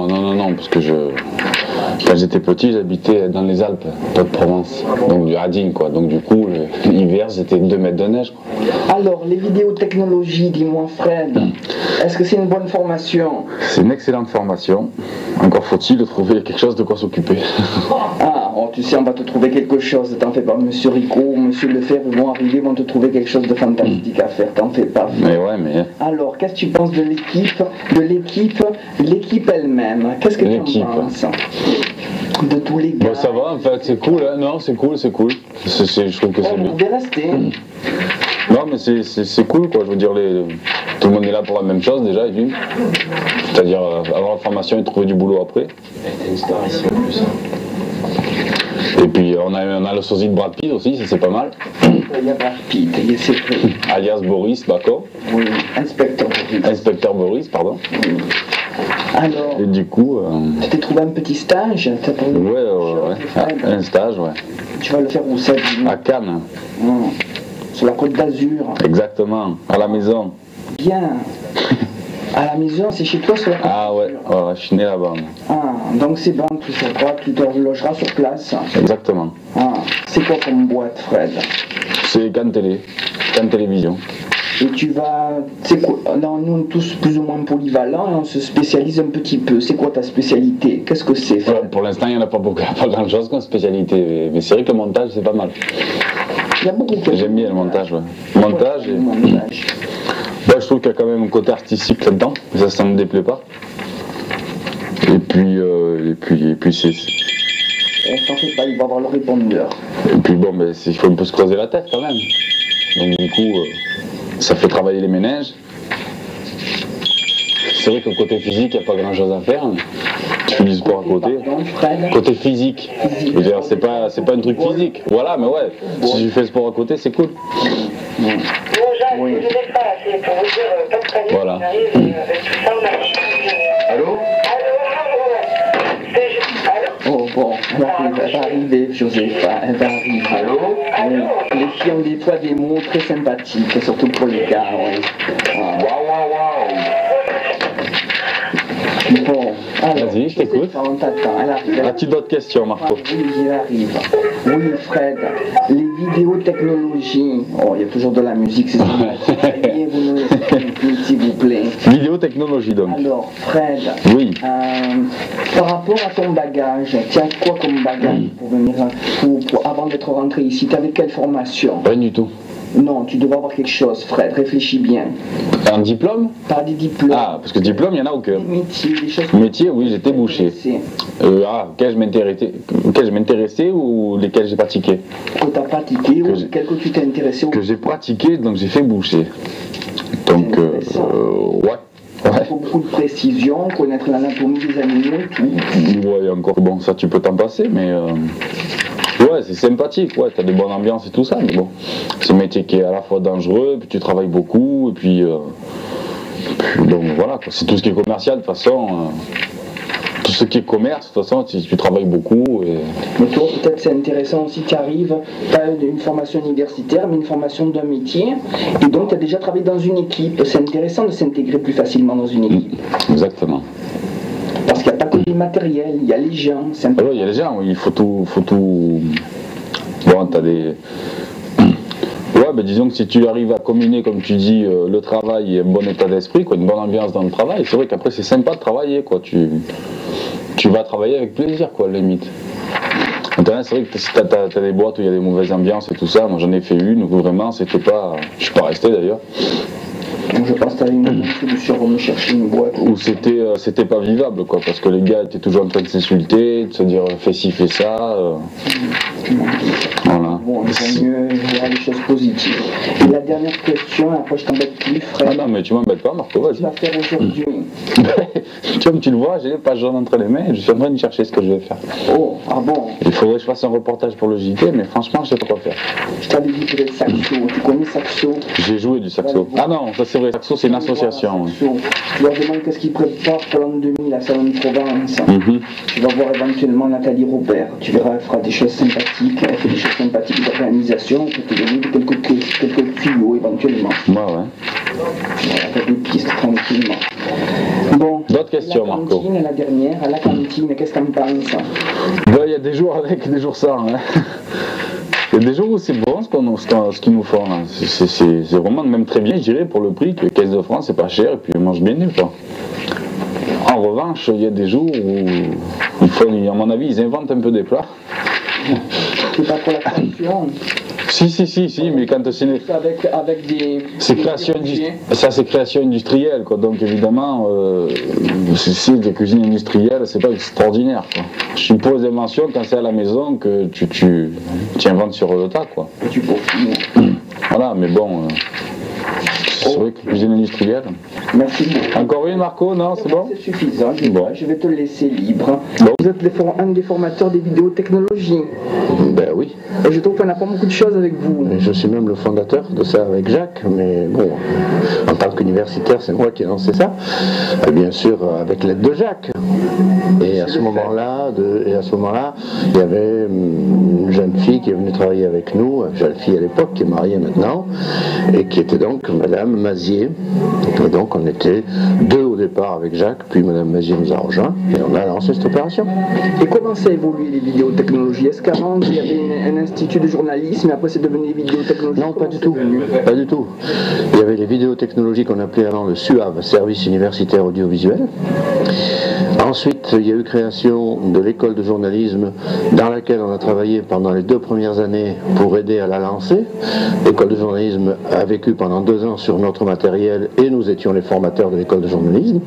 Non, parce que quand j'étais petit, j'habitais dans les Alpes, Haute-Provence, donc du Radin, quoi. Donc du coup, l'hiver, c'était 2 mètres de neige, quoi. Alors, les vidéotechnologies, dis-moi Fred, est-ce que c'est une bonne formation? C'est une excellente formation. Encore faut-il trouver quelque chose de quoi s'occuper. Ah, oh, tu sais, on va te trouver quelque chose, t'en fais pas. Monsieur Rico ou Monsieur Lefebvre vont arriver, vont te trouver quelque chose de fantastique à faire, t'en fais pas. Mais ouais, mais... Alors, qu'est-ce que tu penses de l'équipe elle-même? Qu'est-ce que tu en penses? De tous les gars. Bon, ça va, en fait, c'est cool, hein. Non, c'est cool. Je trouve que c'est bien. Vous devez rester. Non, mais c'est cool, quoi. Je veux dire, tout le monde est là pour la même chose, déjà, et d'une. C'est-à-dire avoir la formation et trouver du boulot après. Et puis, on a le sosie de Brad Pitt aussi, ça c'est pas mal. Il y a Brad Pitt, c'est vrai. Alias Boris Bako. Oui, inspecteur Boris. Inspecteur Boris, pardon. Oui. Alors, et du coup... tu t'es trouvé un petit stage? Ouais, un stage, ouais. Tu vas le faire où ça? À Cannes. Sur la Côte d'Azur. Exactement, à la maison. Bien. À la maison, c'est chez toi sur la Côte d'Azur? Ah ouais, je suis né là-bas. Ah, donc c'est bon, tu sauras, tu te logeras sur place. Exactement. Ah, c'est quoi comme boîte, Fred? C'est Cannes Télévision. Et tu vas... C'est quoi? Non, nous, on est tous plus ou moins polyvalents et on se spécialise un petit peu. C'est quoi ta spécialité? Qu'est-ce que c'est, Fred? Pour l'instant, il n'y en a pas grand-chose comme spécialité. Mais c'est vrai que le montage, c'est pas mal. Il y a beaucoup de... J'aime bien le montage, ouais. Montage et... Bah, je trouve qu'il y a quand même un côté artistique là-dedans. Ça ne me déplaît pas. Et puis c'est... T'en fais pas, il va avoir le répondeur. Et puis bon, ben, il faut un peu se creuser la tête quand même. Donc du coup, ça fait travailler les méninges. C'est vrai qu'au côté physique, il n'y a pas grand-chose à faire. Tu fais du sport à côté. Côté physique. Je veux dire, c'est pas un truc physique. Voilà, mais ouais, si tu fais le sport à côté, c'est cool. Oui. Voilà. Allô? Oh bon, elle va arriver, Josépha, elle va arriver. Allô? Les filles ont des fois des mots très sympathiques, surtout pour les gars, oui. Bon, alors, vas-y, je t'écoute. On t'attend, elle arrive. As-tu d'autres questions, Marco? Oui, elle arrive. Oui, Fred, les vidéotechnologies. Oh, il y a toujours de la musique, c'est ça. S'il vous plaît. Vidéotechnologie, donc. Alors, Fred, oui. Par rapport à ton bagage, tu as quoi comme bagage pour venir, avant d'être rentré ici? Tu avais quelle formation? Rien du tout. Non, tu devrais avoir quelque chose, Fred, réfléchis bien. Un diplôme? Pas des diplômes. Ah, parce que diplôme, il n'y en a aucun. Des métiers, des choses... Métier, oui, j'étais boucher. Auquel je m'intéressais ou lesquels j'ai pratiqué? Que tu as pratiqué ou lesquels que tu t'es intéressé? Que j'ai pratiqué, donc j'ai fait boucher. Donc, ouais. Il faut beaucoup de précision, connaître l'anatomie des animaux, tout. Ouais, encore, bon, ça tu peux t'en passer, mais... Ouais, c'est sympathique, ouais, t'as des bonnes ambiances et tout ça, mais bon, c'est un métier qui est à la fois dangereux, puis tu travailles beaucoup, et puis donc voilà, c'est tout ce qui est commercial, de toute façon, tout ce qui est commerce, de toute façon, tu travailles beaucoup. Et... Mais toi, peut-être c'est intéressant aussi, tu arrives, pas une formation universitaire, mais une formation d'un métier, et donc tu as déjà travaillé dans une équipe, c'est intéressant de s'intégrer plus facilement dans une équipe. Exactement. Parce qu'il n'y a pas que du matériel, il y a les gens. Oui, il y a les gens, oui, il faut tout... Bon, t'as des... Ouais, ben disons que si tu arrives à combiner, comme tu dis, le travail et un bon état d'esprit, quoi, une bonne ambiance dans le travail, c'est vrai qu'après c'est sympa de travailler, quoi. Tu vas travailler avec plaisir, quoi, à la limite. Maintenant, c'est vrai que si t'as des boîtes où il y a des mauvaises ambiances et tout ça, moi j'en ai fait une où vraiment c'était pas... Je suis pas resté d'ailleurs. Donc je pense que tu as une solution pour me chercher une boîte. Où c'était pas vivable, quoi, parce que les gars étaient toujours en train de s'insulter, de se dire fais ci, fais ça. Voilà. Bon, il vaut mieux voir les choses positives. Et la dernière question, après je t'embête plus, frère. Ah non, mais tu m'embêtes pas, Marco, vas-y. Tu vas faire aujourd'hui. Comme tu le vois, j'ai les pages jaunes entre les mains et je suis en train de chercher ce que je vais faire. Oh, ah bon? Il faudrait que je fasse un reportage pour le JT, mais franchement, je sais pas quoi faire. Je t'avais dit peut-être saxo. Tu connais saxo? J'ai joué du saxo. Ah non, ça c'est vrai, saxo c'est une association. Tu leur demandes qu'est-ce qu'ils préparent pour l'an 2000 à Salon de Provence. Tu vas voir éventuellement Nathalie Robert. Tu verras, elle fera des choses sympathiques. Elle fait des choses sympathiques d'organisation. Elle peut te donner quelques tuyaux éventuellement. Ouais. Voilà, t'as des pistes tranquillement. Bon, d'autres questions, la Marco? cantine, la dernière, à la cantine, qu'est-ce que t'en penses? Il y a des jours avec, des jours sans. Hein. Il y a des jours où c'est bon ce qu'ils nous font. C'est vraiment même très bien, je dirais, pour le prix, que Caisse de France, c'est pas cher et puis ils mangent bien nu, quoi. En revanche, il y a des jours où, à mon avis, ils inventent un peu des plats. C'est pas pour la création. Si, mais quand c'est avec des... C'est création, ça c'est création industrielle, quoi. Donc évidemment, si des cuisines industrielles, c'est pas extraordinaire, quoi. Je suppose des mentions quand c'est à la maison que tu inventes sur le tas, quoi. Et tu peaufines. Voilà, mais bon, c'est vrai que cuisine industrielle. Merci beaucoup. Encore une, Marco? Non, c'est bon? C'est suffisant, Bon. Je vais te laisser libre. Bon. Vous êtes un des formateurs des vidéotechnologies. Ben oui. Et je trouve qu'on apprend beaucoup de choses avec vous. Je suis même le fondateur de ça avec Jacques, mais bon, en tant qu'universitaire, c'est moi qui ai lancé ça. Et bien sûr, avec l'aide de Jacques. Et à ce moment-là, il y avait une jeune fille qui est venue travailler avec nous, une jeune fille à l'époque, qui est mariée maintenant, et qui était donc Madame Mazier. Et donc on était deux au départ avec Jacques, puis Madame Mazier nous a rejoints, et on a lancé cette opération. Et comment ça a évolué les vidéotechnologies? Est-ce qu'avant il y avait un institut de journalisme et après c'est devenu les vidéotechnologies? Non, pas du tout. Pas du tout. Il y avait les vidéotechnologies qu'on appelait avant le SUAV, Service Universitaire Audiovisuel. Ensuite, il y a eu création de l'école de journalisme dans laquelle on a travaillé pendant les 2 premières années pour aider à la lancer. L'école de journalisme a vécu pendant 2 ans sur notre matériel et nous étions les formateurs de l'école de journalisme.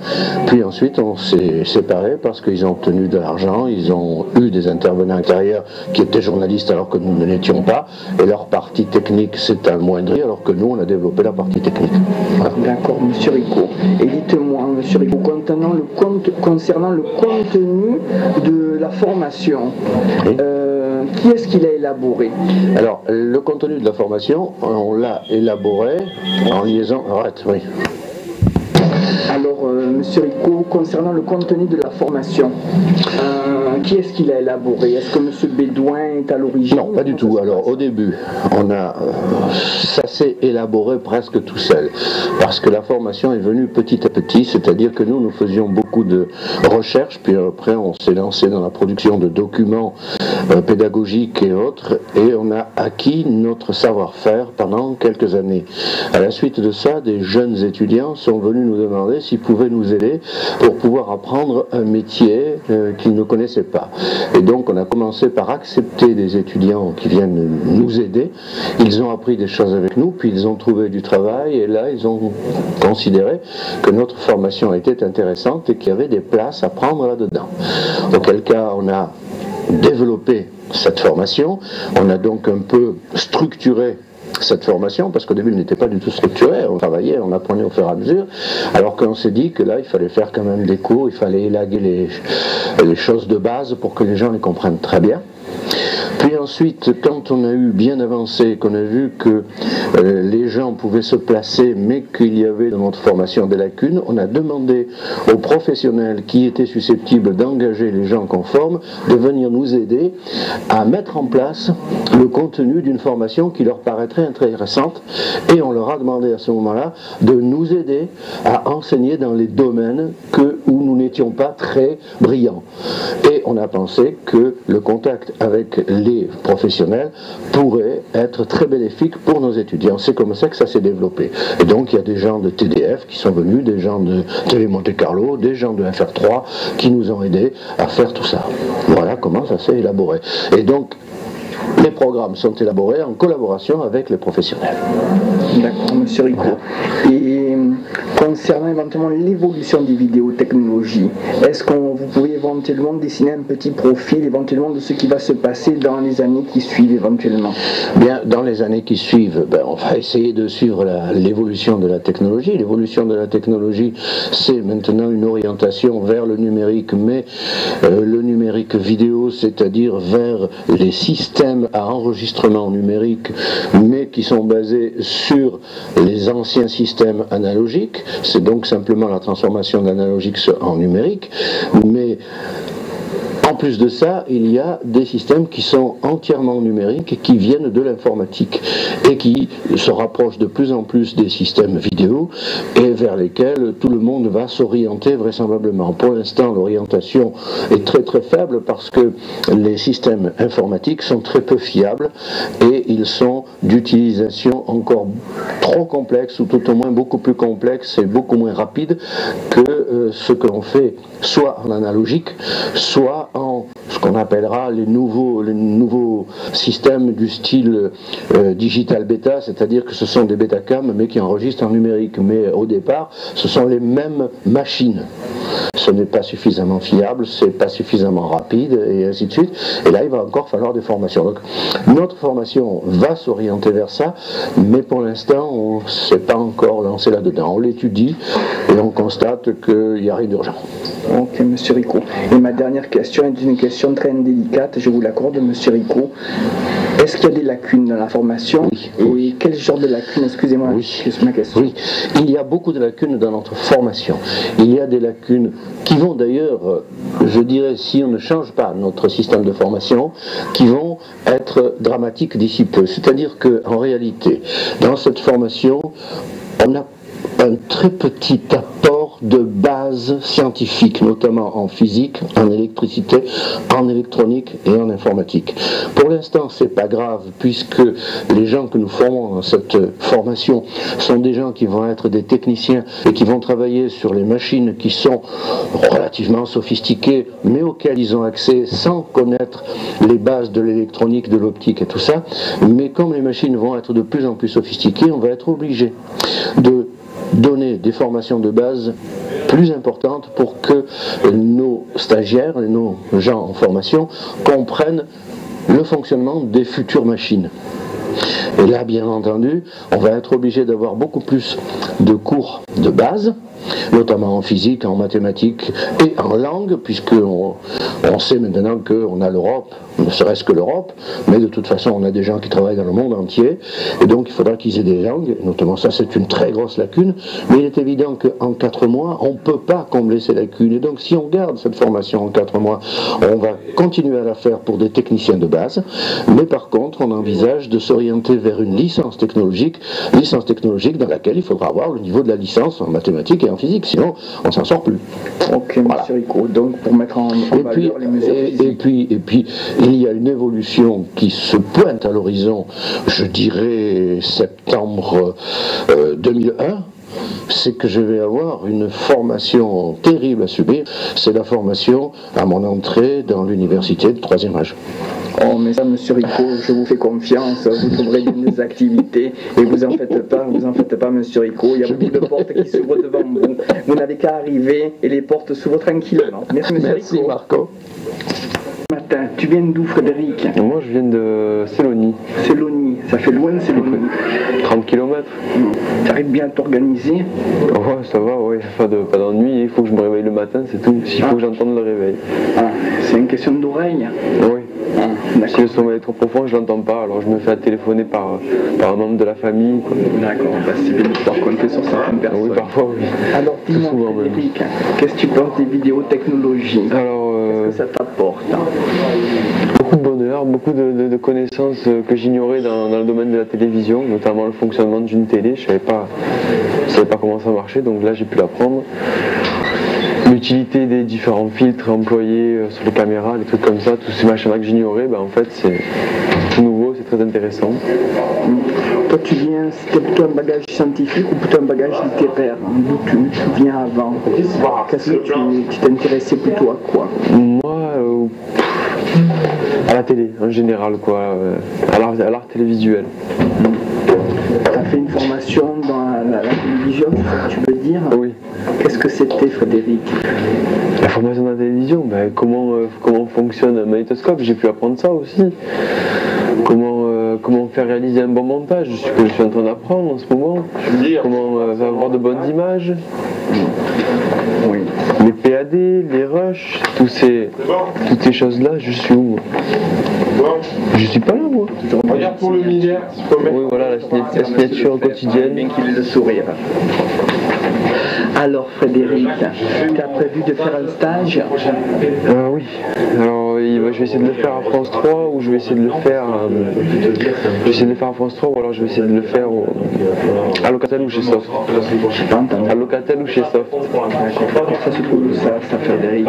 Puis ensuite, on s'est séparés parce qu'ils ont obtenu de l'argent, ils ont eu des intervenants intérieurs qui étaient journalistes alors que nous ne l'étions pas, et leur partie technique s'est amoindrie alors que nous, on a développé la partie technique. Voilà. D'accord, Monsieur Rico. Et dites-moi, Monsieur Rico, concernant le contenu de la formation, Oui. Qui est-ce qui l'a élaboré? Alors, le contenu de la formation, on l'a élaboré en liaison... Arrête, oui. Alors, Monsieur Rico, concernant le contenu de la formation, qui est-ce qui l'a élaboré? Est-ce que Monsieur Bédouin est à l'origine? Non, pas du tout. Alors, au début, ça s'est élaboré presque tout seul, parce que la formation est venue petit à petit, c'est-à-dire que nous faisions beaucoup de recherches, puis après on s'est lancé dans la production de documents pédagogiques et autres, et on a acquis notre savoir-faire pendant quelques années. À la suite de ça, des jeunes étudiants sont venus nous demander s'ils pouvaient nous aider pour pouvoir apprendre un métier qu'ils ne connaissaient pas. Et donc on a commencé par accepter des étudiants qui viennent nous aider. Ils ont appris des choses avec nous, puis ils ont trouvé du travail, et là ils ont considéré que notre formation était intéressante et qu'il y avait des places à prendre là-dedans. Auquel cas on a développé cette formation, on a donc un peu structuré cette formation, parce qu'au début elle n'était pas du tout structurée, on travaillait, on apprenait au fur et à mesure, alors qu'on s'est dit que là il fallait faire quand même des cours, il fallait élaguer les choses de base pour que les gens les comprennent très bien. Puis ensuite, quand on a eu bien avancé, qu'on a vu que les gens pouvaient se placer, mais qu'il y avait dans notre formation des lacunes, on a demandé aux professionnels qui étaient susceptibles d'engager les gens qu'on forme de venir nous aider à mettre en place le contenu d'une formation qui leur paraîtrait intéressante, et on leur a demandé à ce moment-là de nous aider à enseigner dans les domaines où nous n'étions pas très brillants. Et on a pensé que le contact avec les professionnels pourrait être très bénéfique pour nos étudiants. C'est comme ça que ça s'est développé. Et donc il y a des gens de TDF qui sont venus, des gens de Télé Monte Carlo, des gens de FR3 qui nous ont aidés à faire tout ça. Voilà comment ça s'est élaboré. Et donc les programmes sont élaborés en collaboration avec les professionnels. D'accord, Monsieur Rico. Et concernant éventuellement l'évolution des vidéotechnologies, est-ce que vous pouvez éventuellement dessiner un petit profil éventuellement de ce qui va se passer dans les années qui suivent éventuellement? Bien, dans les années qui suivent, on va essayer de suivre l'évolution de la technologie. L'évolution de la technologie, c'est maintenant une orientation vers le numérique, mais le numérique vidéo, c'est-à-dire vers les systèmes à enregistrement numérique, mais qui sont basés sur les anciens systèmes analogiques. C'est donc simplement la transformation d'analogique en numérique, mais en plus de ça, il y a des systèmes qui sont entièrement numériques et qui viennent de l'informatique et qui se rapprochent de plus en plus des systèmes vidéo et vers lesquels tout le monde va s'orienter vraisemblablement. Pour l'instant, l'orientation est très très faible parce que les systèmes informatiques sont très peu fiables et ils sont d'utilisation encore trop complexe ou tout au moins beaucoup plus complexe et beaucoup moins rapide que ce que l'on fait soit en analogique, soit en ce qu'on appellera les nouveaux systèmes du style digital bêta, c'est-à-dire que ce sont des bêta-cam mais qui enregistrent en numérique. Mais au départ, ce sont les mêmes machines. Ce n'est pas suffisamment fiable, c'est pas suffisamment rapide et ainsi de suite. Et là, il va encore falloir des formations. Donc, notre formation va s'orienter vers ça, mais pour l'instant, on ne s'est pas encore lancé là-dedans. On l'étudie et on constate qu'il n'y a rien d'urgent. Ok, monsieur Rico. Et ma dernière question est une question très délicate, je vous l'accorde, monsieur Rico. Est-ce qu'il y a des lacunes dans la formation? Oui. Et quel genre de lacunes? Excusez-moi, c'est ma question. Oui, il y a beaucoup de lacunes dans notre formation. Il y a des lacunes qui vont d'ailleurs, je dirais, si on ne change pas notre système de formation, qui vont être dramatiques d'ici peu. C'est-à-dire qu'en réalité, dans cette formation, on a un très petit apport de base scientifique, notamment en physique, en électricité, en électronique et en informatique. Pour l'instant, c'est pas grave, puisque les gens que nous formons dans cette formation sont des gens qui vont être des techniciens et qui vont travailler sur les machines qui sont relativement sophistiquées, mais auxquelles ils ont accès sans connaître les bases de l'électronique, de l'optique et tout ça. Mais comme les machines vont être de plus en plus sophistiquées, on va être obligé de donner des formations de base plus importantes pour que nos stagiaires et nos gens en formation comprennent le fonctionnement des futures machines. Et là, bien entendu, on va être obligé d'avoir beaucoup plus de cours de base, notamment en physique, en mathématiques et en langue, puisqu'on sait maintenant qu'on a l'Europe, ne serait-ce que l'Europe, mais de toute façon on a des gens qui travaillent dans le monde entier, et donc il faudra qu'ils aient des langues, notamment ça c'est une très grosse lacune, mais il est évident qu'en 4 mois, on ne peut pas combler ces lacunes, et donc si on garde cette formation en 4 mois, on va continuer à la faire pour des techniciens de base, mais par contre on envisage de s'orienter vers une licence technologique dans laquelle il faudra avoir le niveau de la licence en mathématiques et en physique, sinon on s'en sort plus. Ok, voilà. monsieur Rico, donc pour mettre en valeur les mesures physiques. Et puis, il y a une évolution qui se pointe à l'horizon, je dirais septembre 2001, c'est que je vais avoir une formation terrible à subir, c'est la formation à mon entrée dans l'université de 3e âge. Oh, mais ça, monsieur Rico, je vous fais confiance, vous trouverez des activités, et vous en faites pas, monsieur Rico, il y a beaucoup de portes qui s'ouvrent devant vous, vous n'avez qu'à arriver, et les portes s'ouvrent tranquillement. Merci, monsieur Rico. Merci, Marco. Matin, tu viens d'où, Frédéric? Moi, je viens de Célonie. Célonie, ça fait loin, Célonie. 30 km. Tu arrives bien à t'organiser? Ouais, ça va, ouais, pas d'ennui, il faut que je me réveille le matin, c'est tout. Il faut que j'entende le réveil. Ah, c'est une question d'oreille? Oui. Si le sommeil est trop profond, je l'entends pas, alors je me fais téléphoner par un membre de la famille. D'accord, bah, c'est bien de pouvoir compter sur certaines personnes. Oui, parfois, oui. Alors, dis-moi, Frédéric, qu'est-ce que tu penses des vidéotechnologies? Alors, qu'est-ce que ça t'apporte? Beaucoup de bonheur, beaucoup de connaissances que j'ignorais dans le domaine de la télévision, notamment le fonctionnement d'une télé. Je savais pas comment ça marchait, donc là j'ai pu l'apprendre. L'utilité des différents filtres employés sur les caméras, des trucs comme ça, tous ces machins-là que j'ignorais, en fait c'est tout nouveau, c'est très intéressant. Toi c'était plutôt un bagage scientifique ou plutôt un bagage littéraire? D'où tu viens avant? Qu'est-ce que tu t'intéressais plutôt à quoi? Moi, à la télé en général, quoi, à l'art télévisuel. Tu as fait une formation dans la télévision, c'est ce que tu veux dire? Oui. Qu'est-ce que c'était, Frédéric? La formation dans la télévision, comment fonctionne un magnétoscope, j'ai pu apprendre ça aussi. Comment faire réaliser un bon montage, ce que je suis en train d'apprendre en ce moment. Comment avoir de bonnes images. Oui. Les PAD, les rushs, toutes ces choses-là, je suis où moi? Je suis pas là, moi. Regarde pour le milliard. Oui, voilà, la signature quotidienne. Bien qu'il ait le sourire. Alors, Frédéric, tu as prévu de faire un stage? Oui. Alors, je vais essayer de le faire à France 3 ou je vais essayer de le faire à France 3 ou alors je vais essayer de le faire à Locatel ou chez Soft. À Locatel ou chez Soft. Ça se trouve ça Frédéric.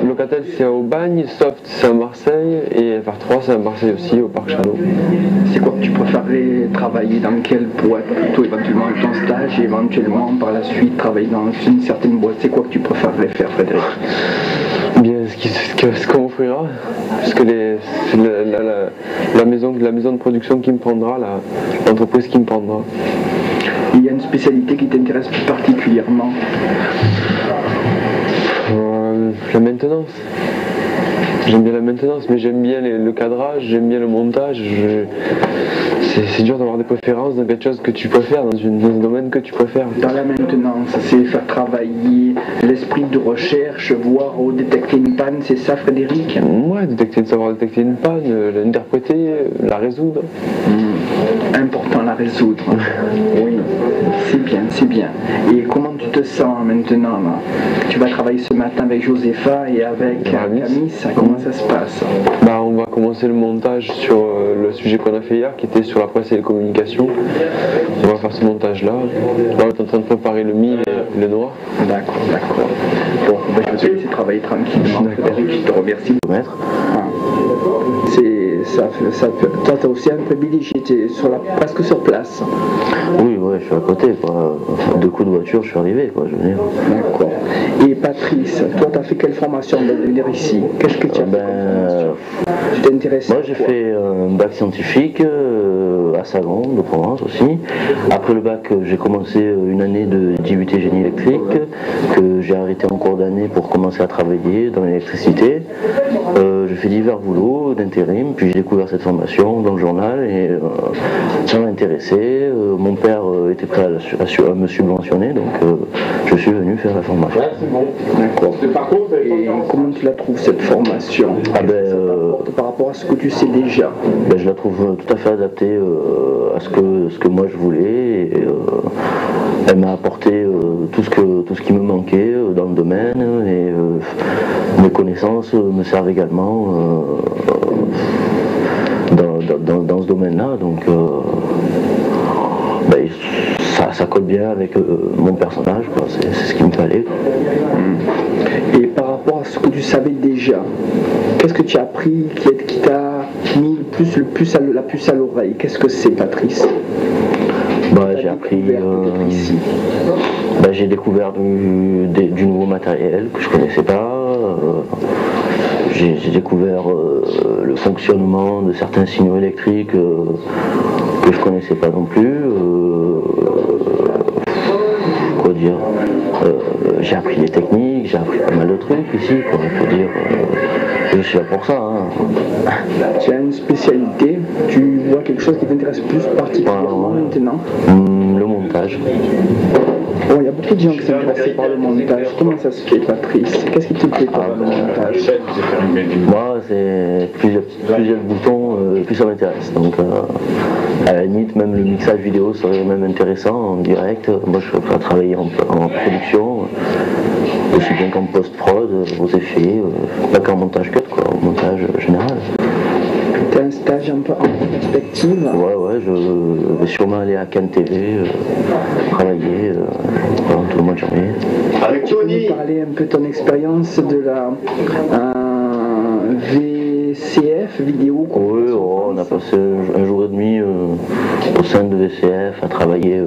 Locatel c'est au Bagne, Soft c'est à Marseille et FR3 c'est à Marseille aussi au Parc Château. C'est quoi que tu préférerais travailler dans quelle boîte plutôt éventuellement ton stage et éventuellement par la suite travailler dans une certaine boîte? C'est quoi que tu préférerais faire Frédéric? Bien, ce qu'on offrira, parce que la maison de production qui me prendra, l'entreprise qui me prendra. Il y a une spécialité qui t'intéresse plus particulièrement? La maintenance. J'aime bien la maintenance, mais j'aime bien le cadrage, j'aime bien le montage. C'est dur d'avoir des préférences dans quelque chose que tu préfères, dans un domaine que tu préfères. Dans la maintenance, c'est faire travailler l'esprit de recherche, voir ou détecter une panne, c'est ça Frédéric? Ouais, savoir détecter une panne, l'interpréter, la résoudre. Important la résoudre. Oui, c'est bien, c'est bien. Et comment tu te sens maintenant là? Tu vas travailler ce matin avec Josepha et avec Camille, comment ça se passe? On va commencer le montage sur le sujet qu'on a fait hier, qui était sur la presse et les communications. On va faire ce montage-là. Là, on est en train de préparer le mi et le noir. D'accord. Bon, je vais te laisser travailler tranquillement. Frédéric, je te remercie. Maître. Toi, tu as aussi un privilège, tu es presque sur place. Oui, ouais, je suis à côté, quoi. 2 coups de voiture, je suis arrivé, quoi, je veux dire. D'accord. Et Patrice, toi, tu as fait quelle formation de venir ici? Qu'est-ce que tu as fait comme formation? Tu t'es intéressé? Moi, j'ai fait un bac scientifique à Salon, de Provence aussi. Après le bac, j'ai commencé une année de DUT génie électrique, que j'ai arrêté en cours d'année pour commencer à travailler dans l'électricité. J'ai fait divers boulots d'intérim, puis j'ai découvert cette formation dans le journal et ça m'a intéressé. Mon père était prêt à me subventionner, donc je suis venu faire la formation. D'accord. Et comment tu la trouves cette formation? Par rapport à ce que tu sais déjà? Je la trouve tout à fait adaptée à ce que moi je voulais. Et, elle m'a apporté tout ce qui me manquait dans le domaine et mes connaissances me servent également dans ce domaine-là. Donc ça colle bien avec mon personnage, c'est ce qu'il me fallait. Et par rapport à ce que tu savais déjà, qu'est-ce que tu as appris qui t'a mis la puce à l'oreille? Qu'est-ce que c'est Patrice? J'ai appris, j'ai découvert du nouveau matériel que je connaissais pas. J'ai découvert le fonctionnement de certains signaux électriques que je connaissais pas non plus. Quoi dire, j'ai appris les techniques, j'ai appris pas mal de trucs ici, quoi. Je veux dire, je suis là pour ça. Tu as une spécialité, tu vois quelque chose qui t'intéresse plus particulièrement maintenant? Le montage. Bon, il y a beaucoup de gens qui sont intéressés par le montage. Comment ça se fait, Patrice? Qu'est-ce qui te plaît par le montage? Moi, c'est plusieurs boutons, plus ça m'intéresse. Donc, à la limite, même le mixage vidéo serait même intéressant en direct. Moi, je peux travailler en production, aussi bien qu'en post-prod, aux effets, pas qu'en montage cut, quoi, en montage général. Tu as un stage un peu en perspective? Ouais, je vais sûrement aller à Cannes TV, travailler pendant tout le mois de janvier. Tu peux nous parler un peu de ton expérience de la VCF vidéo? Oui, on a passé un jour et demi au sein de VCF à travailler,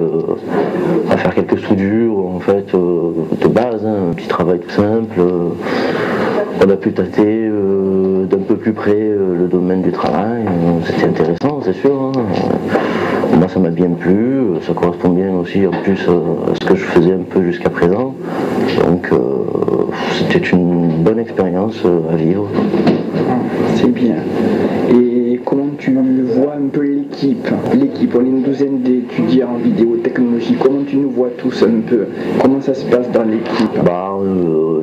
à faire quelques soudures, en fait, de base, un petit travail tout simple. On a pu tâter d'un peu plus près le domaine du travail. C'était intéressant, c'est sûr. Moi, ça m'a bien plu. Ça correspond bien aussi, en plus, à ce que je faisais un peu jusqu'à présent. Donc, c'était une bonne expérience à vivre. C'est bien. Et comment tu vois un peu l'équipe? On est une douzaine d'étudiants en vidéotechnologie. Comment tu nous vois tous un peu? Comment ça se passe dans l'équipe?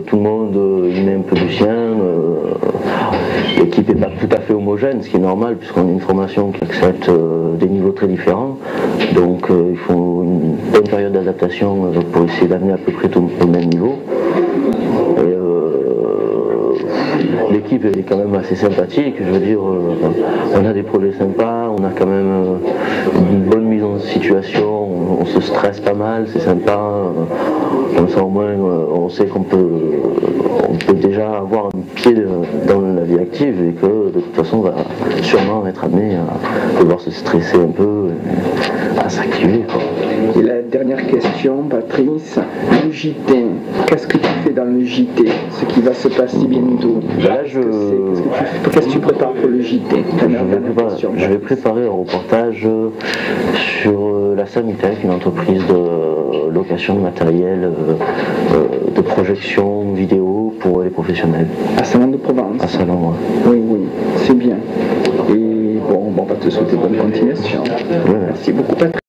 Tout le monde y met un peu du sien. L'équipe n'est pas tout à fait homogène, ce qui est normal puisqu'on a une formation qui accepte des niveaux très différents. Donc il faut une bonne période d'adaptation pour essayer d'amener à peu près tout au même niveau. l'équipe est quand même assez sympathique. Je veux dire, on a des projets sympas, on a quand même une bonne mise en situation, on se stresse pas mal, c'est sympa. Comme ça au moins on sait qu'on peut déjà avoir un pied dans la vie active et que de toute façon on va sûrement être amené à devoir se stresser un peu, à s'activer. Et la dernière question, Patrice, le JT, qu'est-ce que tu fais dans le JT, ce qui va se passer bientôt? Là, Qu'est-ce que tu prépares pour le JT? Je vais préparer un reportage sur la Samitech, une entreprise de location de matériel de projection vidéo pour les professionnels. À Salon-de-Provence. À Salon, ouais. Oui, oui, c'est bien. Et bon, on va te souhaiter bonne continuation. Ouais. Merci beaucoup, Patrice.